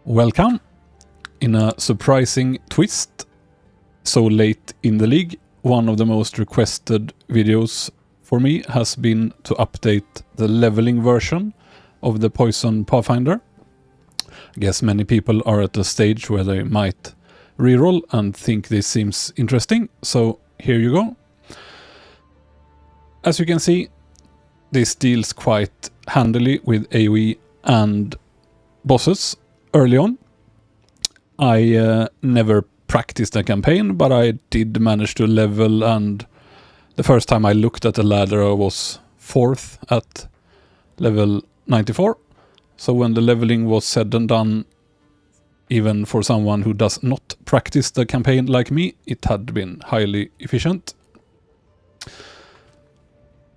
Welcome. In a surprising twist, so late in the league, one of the most requested videos for me has been to update the leveling version of the Poison Pathfinder. I guess many people are at a stage where they might reroll and think this seems interesting, so here you go. As you can see, this deals quite handily with AoE and bosses early on. I never practiced a campaign, but I did manage to level, and the first time I looked at the ladder I was 4th at level 94. So when the leveling was said and done, even for someone who does not practice the campaign like me, it had been highly efficient.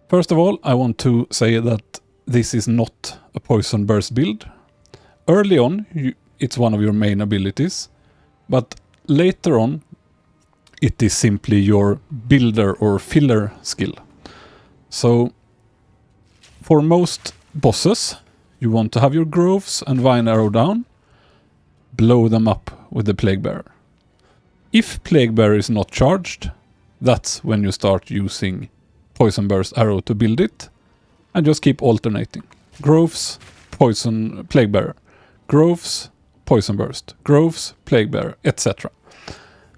First of all, I want to say that this is not a poison burst build. Early on, it's one of your main abilities, but later on, it is simply your builder or filler skill. So, for most bosses, you want to have your groves and vine arrow down, blow them up with the plague bearer. If plague bearer is not charged, that's when you start using poison burst arrow to build it, and just keep alternating. Groves, poison, plague bearer. Groves, poison burst. Groves, plague bearer, etc.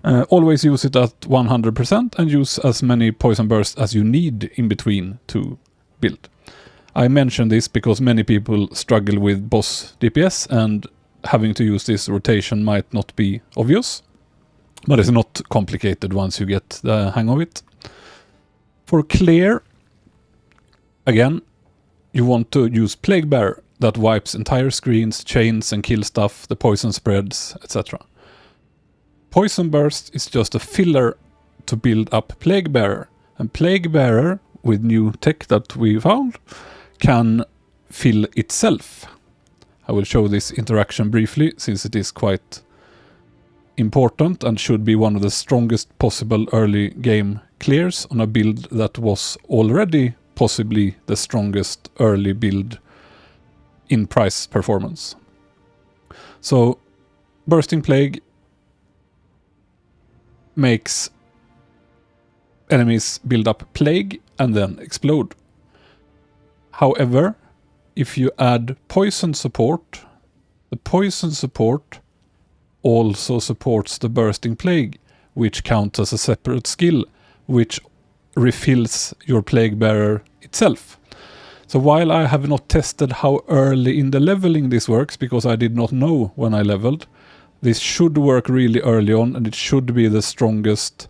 Always use it at 100% and use as many poison bursts as you need in between to build. I mention this because many people struggle with boss DPS, and having to use this rotation might not be obvious, but it's not complicated once you get the hang of it. For clear, again, you want to use plague bearer that wipes entire screens, chains and kill stuff, the poison spreads, etc. Poison burst is just a filler to build up plague bearer, and plague bearer, with new tech that we found, can fill itself. I will show this interaction briefly, since it is quite important and should be one of the strongest possible early game clears on a build that was already possibly the strongest early build in price performance. So, Bursting Plague makes enemies build up plague and then explode. However, if you add poison support, the poison support also supports the Bursting Plague, which counts as a separate skill, which refills your plague bearer itself. So while I have not tested how early in the leveling this works, because I did not know when I leveled, this should work really early on, and it should be the strongest,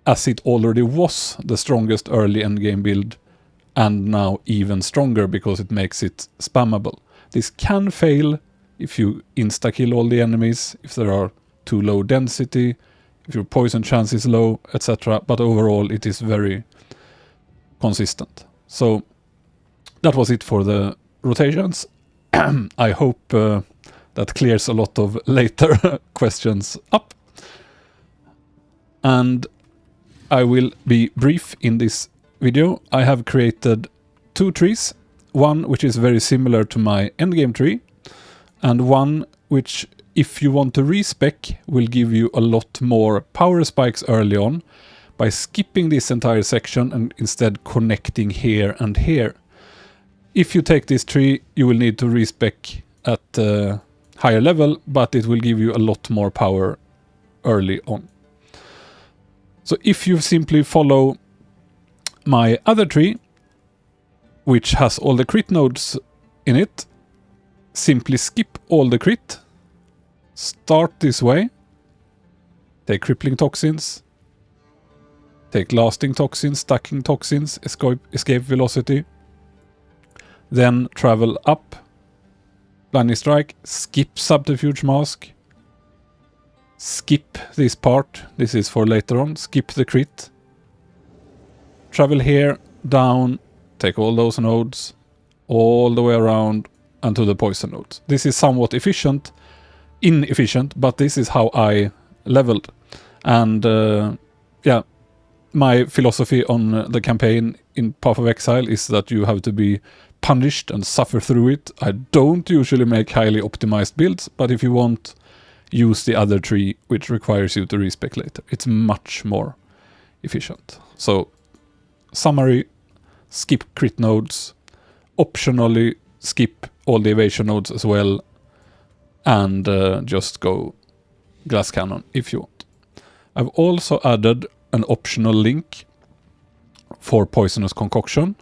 as it already was the strongest early endgame build, and now even stronger because it makes it spammable. This can fail if you insta-kill all the enemies, if there are too low density, if your poison chance is low, etc. But overall it is very consistent. So that was it for the rotations. I hope that clears a lot of later questions up. And I will be brief in this video. I have created 2 trees. One which is very similar to my endgame tree, and one which, if you want to respec, will give you a lot more power spikes early on by skipping this entire section and instead connecting here and here. If you take this tree, you will need to respec at a higher level, but it will give you a lot more power early on. So if you simply follow my other tree, which has all the crit nodes in it, simply skip all the crit, start this way, take crippling toxins, take lasting toxins, stacking toxins, escape velocity, then travel up, blinding strike, skip subterfuge mask, skip this part, this is for later on, skip the crit, travel here, down, take all those nodes, all the way around, and to the poison nodes. This is somewhat inefficient, but this is how I leveled. And yeah, my philosophy on the campaign in Path of Exile is that you have to be punished and suffer through it. I don't usually make highly optimized builds, but if you want, use the other 3, which requires you to respec later. It's much more efficient. So, summary, skip crit nodes, optionally skip all the evasion nodes as well, and just go glass cannon if you want. I've also added an optional link for Poisonous Concoction,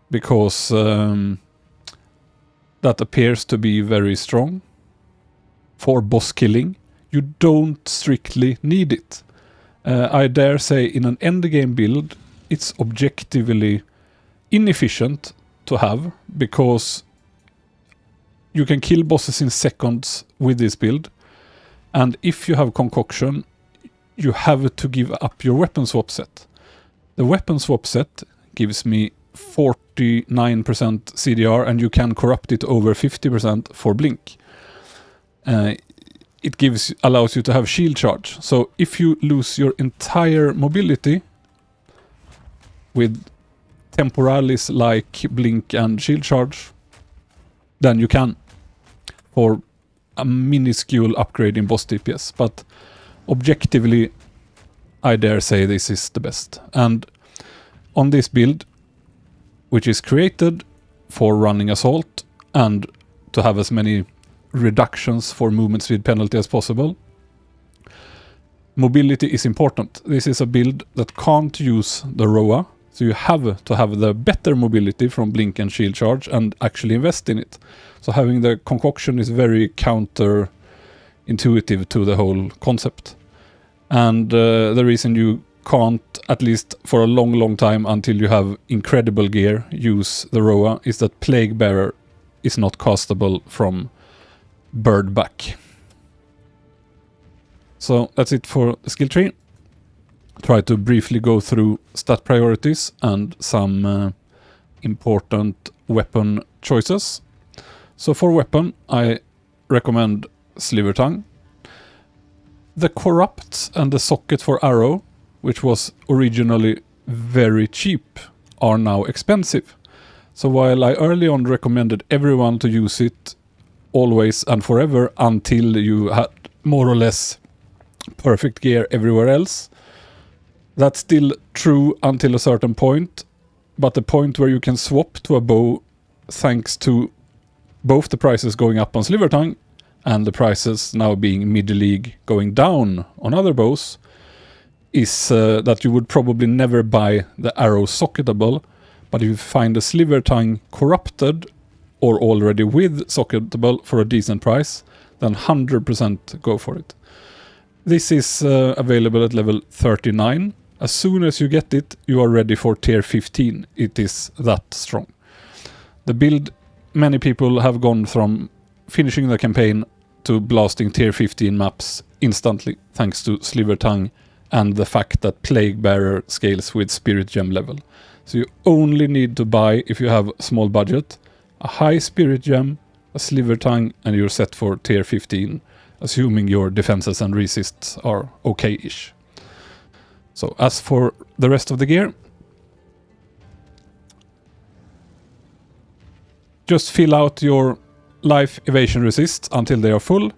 because that appears to be very strong for boss killing. You don't strictly need it. I dare say in an endgame build it's objectively inefficient to have, because you can kill bosses in seconds with this build, and if you have Concoction, you have to give up your weapon swap set. The weapon swap set gives me 49% CDR, and you can corrupt it over 50% for blink. It allows you to have shield charge. So if you lose your entire mobility with temporalis like blink and shield charge, then you can, for a minuscule upgrade in boss DPS. But objectively, I dare say this is the best. And on this build, which is created for running assault and to have as many reductions for movement speed penalty as possible, mobility is important. This is a build that can't use the ROA, so you have to have the better mobility from blink and shield charge and actually invest in it. So having the Concoction is very counter-intuitive to the whole concept. And the reason you can't, at least for a long time until you have incredible gear, use the ROA is that Plague Bearer is not castable from Bird back. So that's it for the skill tree. Try to briefly go through stat priorities and some important weapon choices. So for weapon, I recommend Slivertongue. The Corrupt and the socket for arrow, which was originally very cheap, are now expensive. So while I early on recommended everyone to use it always and forever until you had more or less perfect gear everywhere else, that's still true until a certain point, but the point where you can swap to a bow, thanks to both the prices going up on Slivertongue and the prices now being mid-league going down on other bows, is that you would probably never buy the arrow socketable, but if you find a Slivertongue corrupted or already with socketable for a decent price, then 100% go for it. This is available at level 39. As soon as you get it, you are ready for tier 15. It is that strong. The build, many people have gone from finishing the campaign to blasting tier 15 maps instantly, thanks to Slivertongue and the fact that Plague Bearer scales with Spirit Gem level. So you only need to buy, if you have a small budget, a high Spirit Gem, a Slivertongue, and you're set for tier 15, assuming your defenses and resists are okay-ish. So as for the rest of the gear, just fill out your life evasion resists until they are full,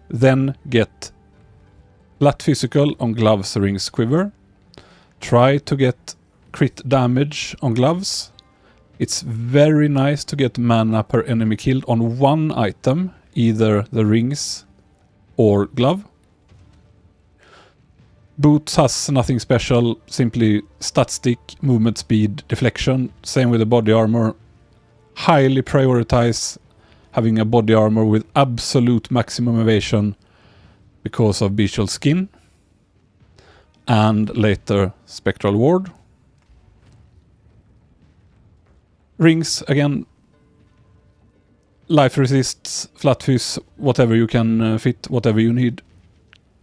then get flat physical on gloves, rings, quiver. Try to get crit damage on gloves. It's very nice to get mana per enemy killed on one item, either the rings or glove. Boots has nothing special, simply stat stick, movement speed, deflection. Same with the body armor. Highly prioritize having a body armor with absolute maximum evasion because of bestial skin. And later spectral ward. Rings, again, life resists, flat fizz, whatever you can fit, whatever you need.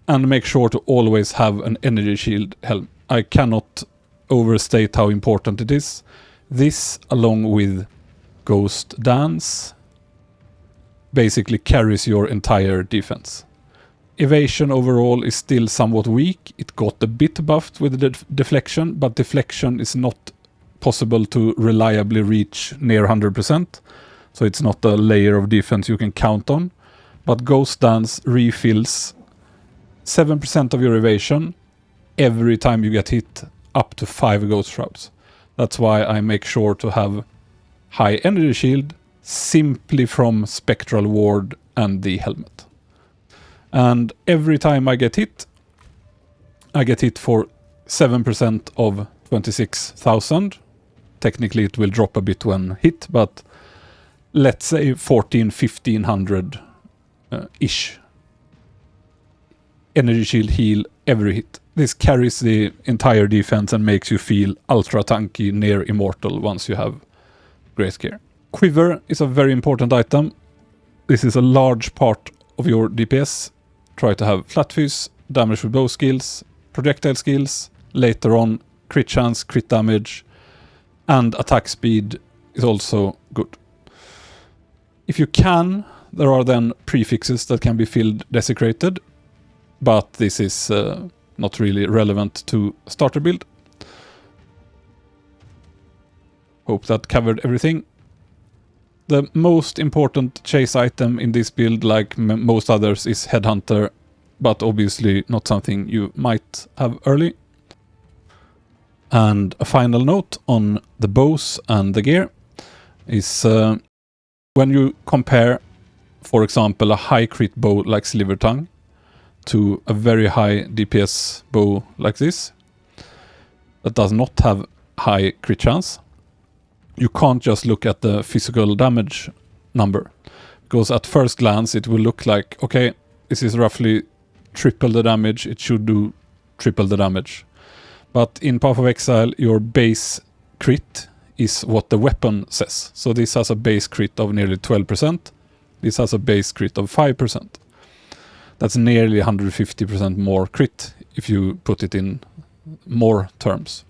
And make sure to always have an energy shield helm. I cannot overstate how important it is. This, along with Ghost Dance, basically carries your entire defense. Evasion overall is still somewhat weak. It got a bit buffed with the deflection, but deflection is not possible to reliably reach near 100%, so it's not a layer of defense you can count on. But Ghost Dance refills 7% of your evasion every time you get hit, up to 5 Ghost Shrouds. That's why I make sure to have high energy shield, simply from Spectral Ward and the helmet. And every time I get hit for 7% of 26,000. Technically it will drop a bit when hit, but let's say 1500 ish. Energy shield heal every hit. This carries the entire defense and makes you feel ultra tanky, near immortal once you have great gear. Quiver is a very important item. This is a large part of your DPS. Try to have flat fizz, damage with bow skills, projectile skills, later on crit chance, crit damage, and attack speed is also good. If you can, there are then prefixes that can be filled desecrated, but this is not really relevant to starter build. Hope that covered everything. The most important chase item in this build, like most others, is Headhunter, but obviously not something you might have early. And a final note on the bows and the gear is when you compare, for example, a high crit bow like Slivertongue to a very high DPS bow like this, that does not have high crit chance, you can't just look at the physical damage number, because at first glance it will look like, okay, this is roughly triple the damage, it should do triple the damage. But in Path of Exile, your base crit is what the weapon says. So this has a base crit of nearly 12%. This has a base crit of 5%. That's nearly 150% more crit if you put it in more terms.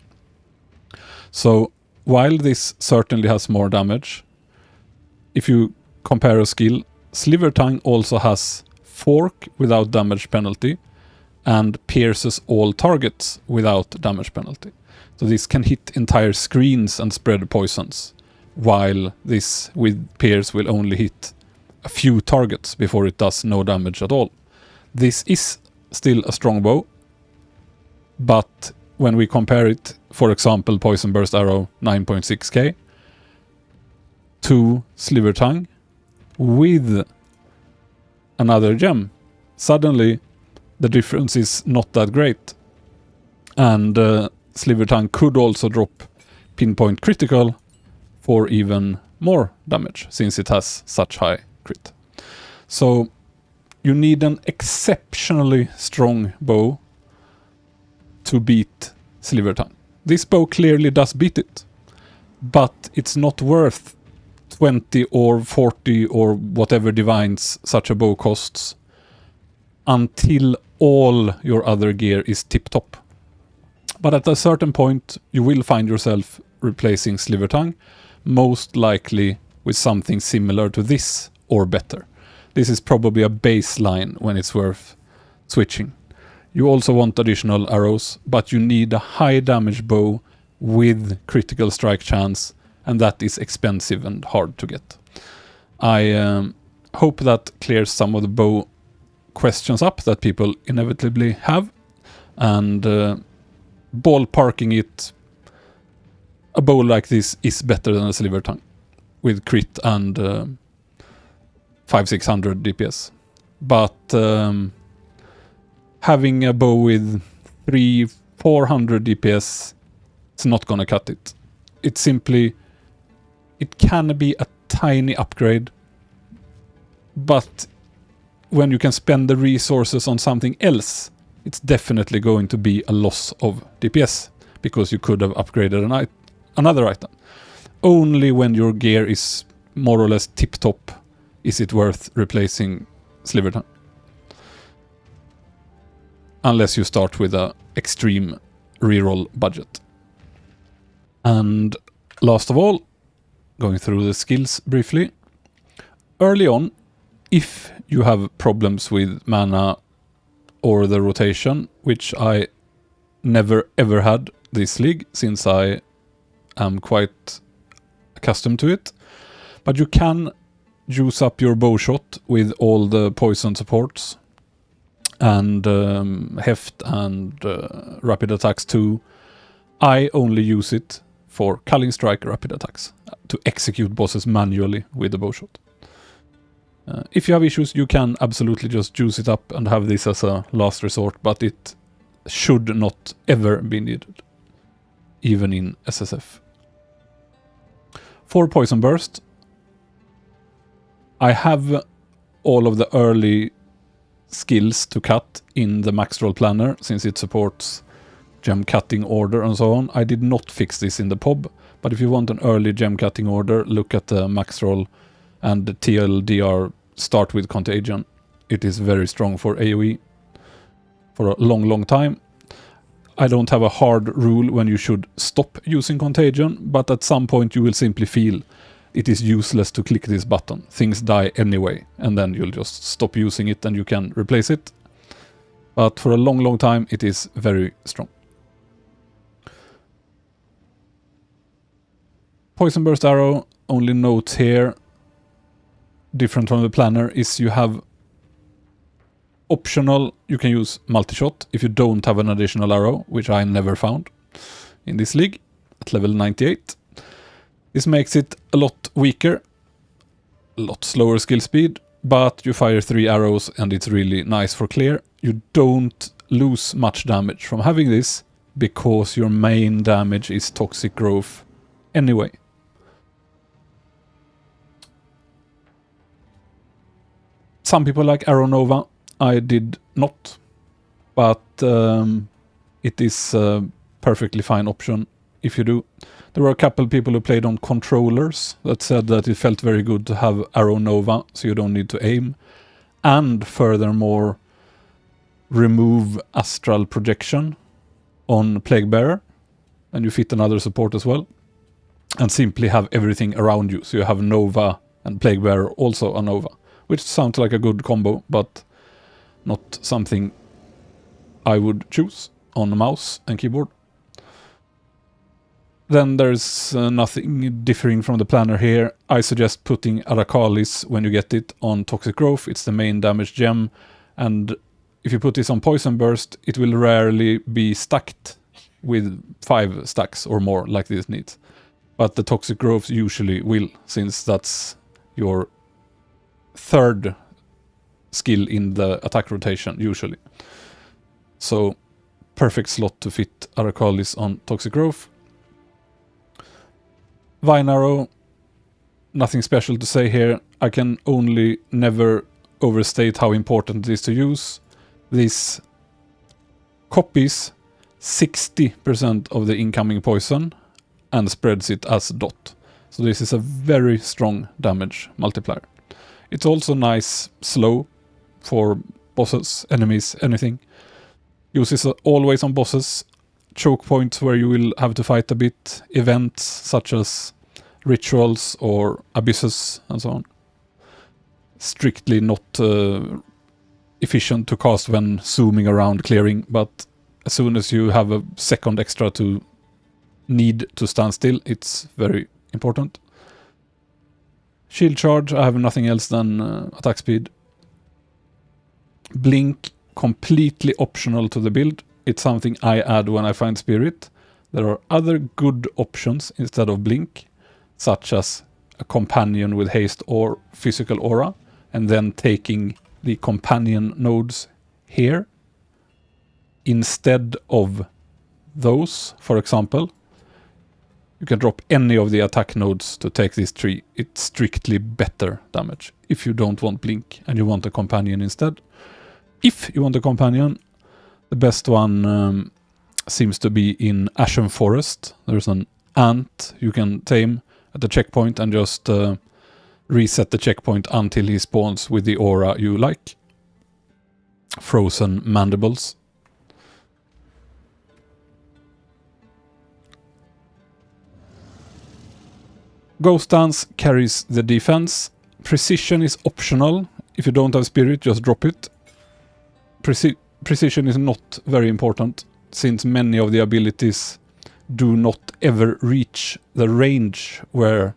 So while this certainly has more damage, if you compare a skill, Slivertongue also has Fork without damage penalty and pierces all targets without damage penalty. So this can hit entire screens and spread poisons, while this with Pierce will only hit a few targets before it does no damage at all. This is still a strong bow, but when we compare it, for example, Poison Burst Arrow 9.6k to Slivertongue with another gem, suddenly the difference is not that great. And Slivertongue could also drop pinpoint critical for even more damage, since it has such high crit. So you need an exceptionally strong bow to beat Slivertongue. This bow clearly does beat it, but it's not worth 20 or 40 or whatever divines such a bow costs until all your other gear is tip-top. But at a certain point you will find yourself replacing Slivertongue, most likely with something similar to this or better. This is probably a baseline when it's worth switching. You also want additional arrows, but you need a high damage bow with critical strike chance, and that is expensive and hard to get. I hope that clears some of the bow questions up that people inevitably have, and ballparking it, a bow like this is better than a Slivertongue with crit and 500-600 DPS. But having a bow with 300-400 DPS, it's not gonna cut it. It can be a tiny upgrade, but when you can spend the resources on something else, it's definitely going to be a loss of DPS, because you could have upgraded another item. Only when your gear is more or less tip-top is it worth replacing Slivertongue. Unless you start with an extreme reroll budget. And last of all, going through the skills briefly. Early on, if you have problems with mana or the rotation, which I never ever had this league since I am quite accustomed to it. But you can use up your bow shot with all the poison supports and heft and rapid attacks too. I only use it for culling strike rapid attacks to execute bosses manually with the bow shot. If you have issues, you can absolutely just juice it up and have this as a last resort, but it should not ever be needed, even in SSF. For Poison Burst, I have all of the early skills to cut in the max roll planner, since it supports gem cutting order and so on. I did not fix this in the POB, but if you want an early gem cutting order, look at the max roll and the TLDR start with Contagion. It is very strong for AoE for a long time. I don't have a hard rule when you should stop using Contagion, but at some point you will simply feel it is useless to click this button. Things die anyway, and then you'll just stop using it and you can replace it. But for a long time it is very strong. Poison Burst Arrow, only note here, different from the planner, is you have optional, you can use multi-shot if you don't have an additional arrow, which I never found in this league at level 98. This makes it a lot weaker, a lot slower skill speed, but you fire 3 arrows and it's really nice for clear. You don't lose much damage from having this because your main damage is toxic growth anyway. Some people like Arrow Nova. I did not, but it is a perfectly fine option if you do. There were a couple people who played on controllers that said that it felt very good to have Arrow Nova, so you don't need to aim, and furthermore remove astral projection on Plague Bearer, and you fit another support as well, and simply have everything around you, so you have Nova and Plague Bearer also a Nova, which sounds like a good combo, but not something I would choose on a mouse and keyboard. Then there's nothing differing from the planner here. I suggest putting Arakalis when you get it on Toxic Growth. It's the main damage gem, and if you put this on Poison Burst, it will rarely be stacked with 5 stacks or more like this needs. But the Toxic Growth usually will, since that's your third skill in the attack rotation usually. So perfect slot to fit Arakalis on Toxic Growth. Vine Arrow, nothing special to say here. I can only never overstate how important it is to use. This copies 60% of the incoming poison and spreads it as dot. So this is a very strong damage multiplier. It's also nice slow for bosses, enemies, anything. Uses always on bosses. Choke points where you will have to fight a bit. Events such as rituals or abysses and so on. Strictly not efficient to cast when zooming around clearing, but as soon as you have a second extra to need to stand still, it's very important. Shield charge, I have nothing else than attack speed. Blink, completely optional to the build. It's something I add when I find spirit. There are other good options instead of blink, such as a companion with haste or physical aura, and then taking the companion nodes here instead of those, for example. You can drop any of the attack nodes to take this tree. It's strictly better damage if you don't want blink and you want a companion instead. If you want a companion, the best one seems to be in Ashen Forest. There's an ant you can tame at the checkpoint and just reset the checkpoint until he spawns with the aura you like. Frozen Mandibles. Ghost Dance carries the defense. Precision is optional. If you don't have spirit, just drop it. Precision is not very important, since many of the abilities do not ever reach the range where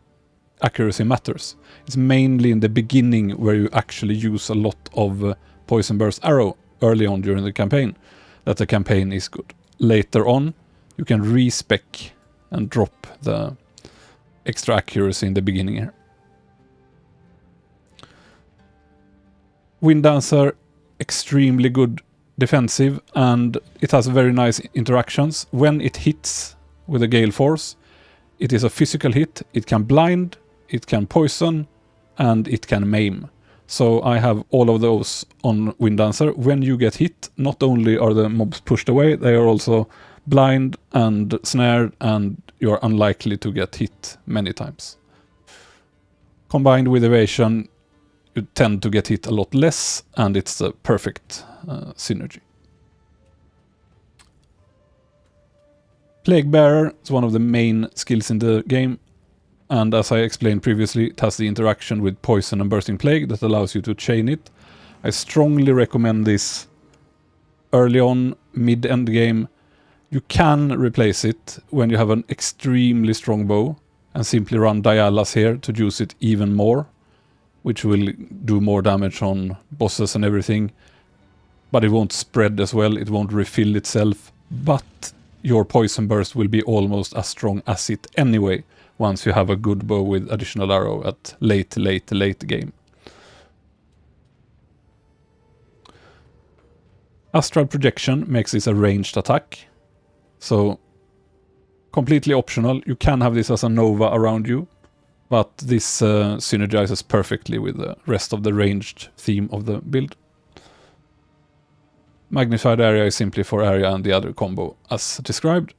accuracy matters. It's mainly in the beginning where you actually use a lot of Poison Burst Arrow early on during the campaign that the campaign is good. Later on, you can respec and drop the extra accuracy in the beginning here. Wind Dancer, extremely good defensive, and it has very nice interactions. When it hits with a gale force, it is a physical hit, it can blind, it can poison, and it can maim. So I have all of those on Wind Dancer. When you get hit, not only are the mobs pushed away, they are also blind and snared, and you're unlikely to get hit many times. Combined with evasion, you tend to get hit a lot less, and it's the perfect synergy. Plague Bearer is one of the main skills in the game, and as I explained previously, it has the interaction with Poison and Bursting Plague that allows you to chain it. I strongly recommend this early on, mid-end game. You can replace it when you have an extremely strong bow and simply run Dialas here to use it even more, which will do more damage on bosses and everything. But it won't spread as well, it won't refill itself, but your Poison Burst will be almost as strong as it anyway, once you have a good bow with additional arrow at late game. Astral Projection makes this a ranged attack, so completely optional. You can have this as a Nova around you, but this synergizes perfectly with the rest of the ranged theme of the build. Magnified Area is simply for area and the other combo as described.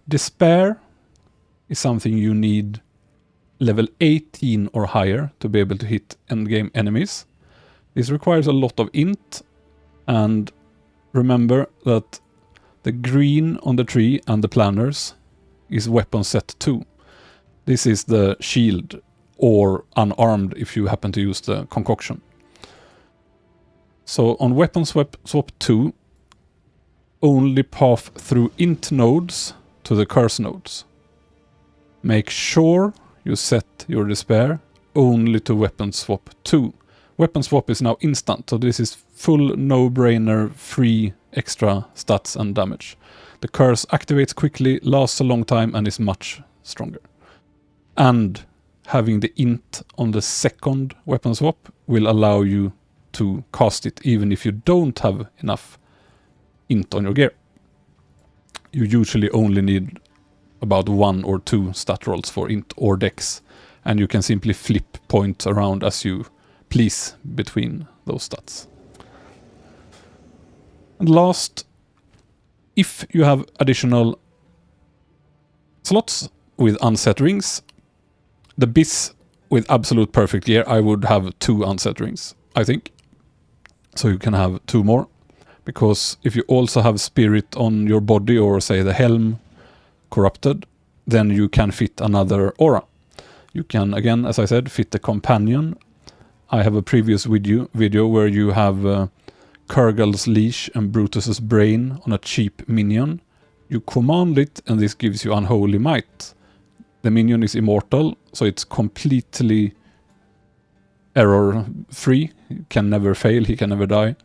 Despair is something you need level 18 or higher to be able to hit endgame enemies. This requires a lot of int, and remember that the green on the tree and the planners is weapon set 2. This is the shield, or unarmed if you happen to use the concoction. So on weapon swap 2, only path through int nodes to the curse nodes. Make sure you set your despair only to weapon swap 2. Weapon swap is now instant, so this is full no-brainer, free extra stats and damage. The curse activates quickly, lasts a long time, and is much stronger. And having the int on the second weapon swap will allow you to cast it even if you don't have enough int on your gear. You usually only need about 1 or 2 stat rolls for int or dex, and you can simply flip points around as you please between those stats. And last, if you have additional slots with unset rings, the Bis with absolute perfect gear, I would have 2 unset rings, I think. So you can have 2 more, because if you also have spirit on your body, or say the helm corrupted, then you can fit another aura. You can, again, as I said, fit the companion. I have a previous video where you have Kurgal's Leash and Brutus's Brain on a cheap minion. You command it, and this gives you Unholy Might. The minion is immortal, so it's completely error-free. He can never fail, he can never die.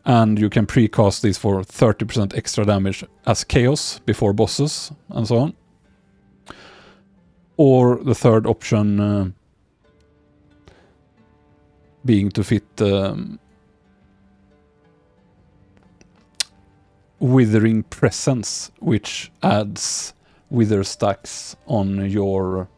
And you can precast this for 30% extra damage as Chaos before bosses, and so on. Or the third option being to fit Withering Presence, which adds wither stacks on your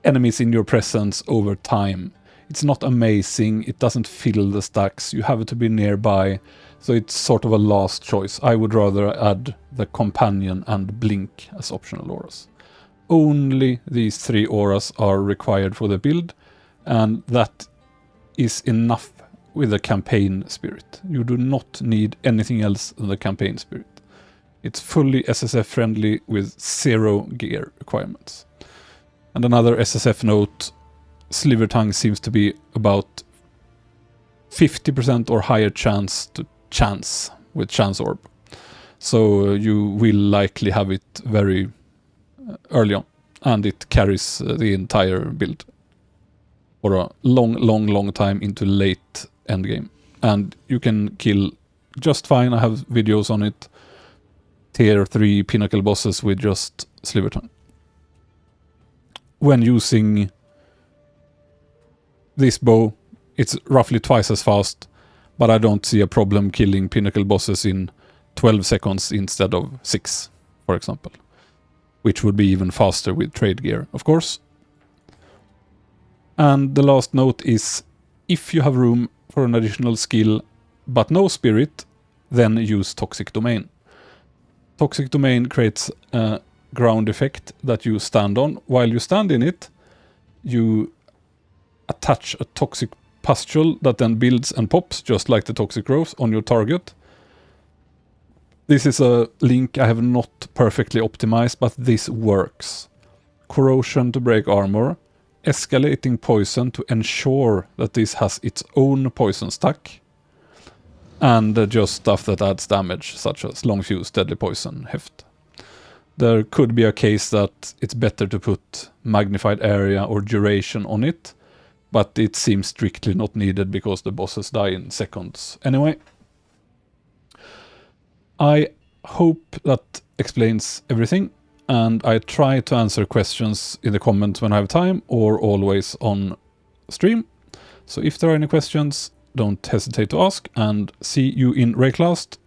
enemies in your presence over time. It's not amazing, it doesn't fill the stacks, you have to be nearby, so it's sort of a last choice. I would rather add the companion and blink as optional auras. Only these 3 auras are required for the build, and that is enough with the campaign spirit. You do not need anything else than the campaign spirit. It's fully SSF friendly with 0 gear requirements. And another SSF note, Slivertongue seems to be about 50% or higher chance to chance with Chance Orb. So you will likely have it very early on, and it carries the entire build for a long time into late endgame. And you can kill just fine. I have videos on it. Tier 3 pinnacle bosses with just slivertongue. When using this bow, it's roughly twice as fast, but I don't see a problem killing pinnacle bosses in 12 seconds instead of 6, for example. Which would be even faster with trade gear, of course. And the last note is, if you have room for an additional skill, but no spirit, then use Toxic Domain. Toxic Domain creates a ground effect that you stand on. While you stand in it, you attach a toxic pustule that then builds and pops, just like the toxic growth, on your target. This is a link I have not perfectly optimized, but this works. Corrosion to break armor, escalating poison to ensure that this has its own poison stack, and just stuff that adds damage, such as long fuse, deadly poison, heft. There could be a case that it's better to put magnified area or duration on it, but it seems strictly not needed because the bosses die in seconds anyway. I hope that explains everything, and I try to answer questions in the comments when I have time, or always on stream. So if there are any questions, don't hesitate to ask, and see you in Rayclast.